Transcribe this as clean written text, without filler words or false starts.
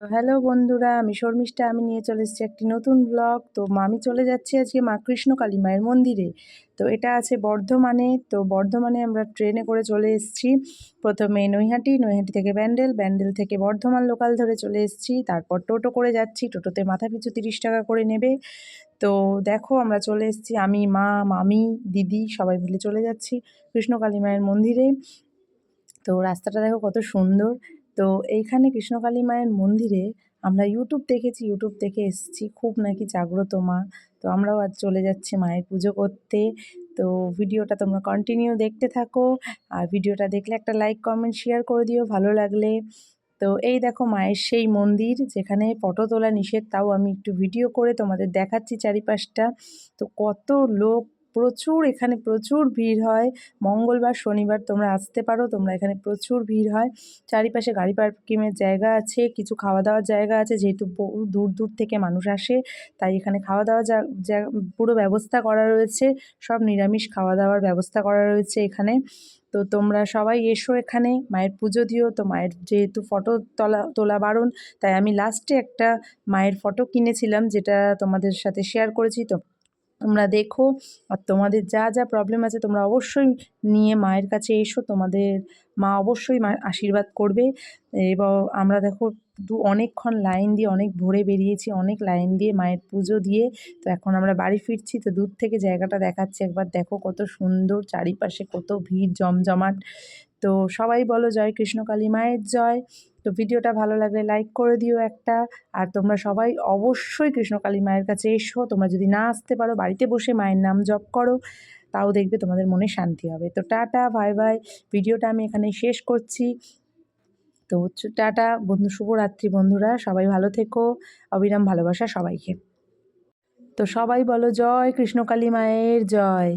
তো হ্যালো বন্ধুরা, আমি শর্মিষ্ঠা। আমি নিয়ে চলে এসেছি একটি নতুন ব্লগ। তো আমি চলে যাচ্ছি আজকে মা কৃষ্ণকালী মায়ের মন্দিরে। তো এটা আছে বর্ধমানে। তো বর্ধমানে আমরা ট্রেনে করে চলে এসেছি। প্রথমে নৈহাটি, নৈহাটি থেকে ব্যান্ডেল, ব্যান্ডেল থেকে বর্ধমান লোকাল ধরে চলে এসেছি। তারপর টোটো করে যাচ্ছি, টোটোতে মাথাপিছু 30 টাকা করে নেবে। তো দেখো আমরা চলে এসেছি, আমি, মা, মামি, দিদি সবাই মিলে চলে যাচ্ছি কৃষ্ণকালী মায়ের মন্দিরে। তো রাস্তাটা দেখো কত সুন্দর। তো এইখানে কৃষ্ণকালী মায়ের মন্দিরে আমরা ইউটিউব দেখেছি, ইউটিউব দেখে এসেছি, খুব নাকি জাগ্রত মা। তো আমরাও আজ চলে যাচ্ছি মায়ের পুজো করতে। তো ভিডিওটা তোমরা কন্টিনিউ দেখতে থাকো, আর ভিডিওটা দেখলে একটা লাইক কমেন্ট শেয়ার করে দিও ভালো লাগলে। তো এই দেখো মায়ের সেই মন্দির, যেখানে ফটো তোলা নিষেধ, তাও আমি একটু ভিডিও করে তোমাদের দেখাচ্ছি চারিপাশটা। তো কত লোক, প্রচুর, এখানে প্রচুর ভিড় হয়। মঙ্গলবার শনিবার তোমরা আসতে পারো, তোমরা এখানে প্রচুর ভিড় হয়। চারিপাশে গাড়ি পার্কিংয়ের জায়গা আছে, কিছু খাওয়া দাওয়ার জায়গা আছে, যেহেতু বহু দূর দূর থেকে মানুষ আসে, তাই এখানে খাওয়া দাওয়া পুরো ব্যবস্থা করা রয়েছে। সব নিরামিষ খাওয়া দাওয়ার ব্যবস্থা করা রয়েছে এখানে। তো তোমরা সবাই এসো এখানে, মায়ের পুজো দিও। তো মায়ের যেহেতু ফটো তোলা বারণ, তাই আমি লাস্টে একটা মায়ের ফটো কিনেছিলাম, যেটা তোমাদের সাথে শেয়ার করেছি। তো তোমরা দেখো, আর তোমাদের যা যা প্রবলেম আছে তোমরা অবশ্যই নিয়ে মায়ের কাছে এসো, তোমাদের মা অবশ্যই মায়ের আশীর্বাদ করবে। এবং আমরা দেখো অনেকক্ষণ লাইন দিয়ে, অনেক ভোরে বেরিয়েছি, অনেক লাইন দিয়ে মায়ের পুজো দিয়ে। তো এখন আমরা বাড়ি ফিরছি। তো দূর থেকে জায়গাটা দেখাচ্ছি, একবার দেখো কত সুন্দর, চারিপাশে কত ভিড় জমজমাট। তো সবাই বলো জয় কৃষ্ণকালী মায়ের জয়। তো ভিডিওটা ভালো লাগলে লাইক করে দিও একটা। আর তোমরা সবাই অবশ্যই কৃষ্ণকালী মায়ের কাছে এসো। তোমরা যদি না আসতে পারো, বাড়িতে বসে মায়ের নাম জপ করো, তাও দেখবে তোমাদের মনে শান্তি হবে। তো টাটা, বাই বাই। ভিডিওটা আমি এখানে শেষ করছি। তো টাটা বন্ধু, শুভরাত্রি বন্ধুরা, সবাই ভালো থেকো। অবিরাম ভালোবাসা সবাইকে। তো সবাই বলো জয় কৃষ্ণকালী মায়ের জয়।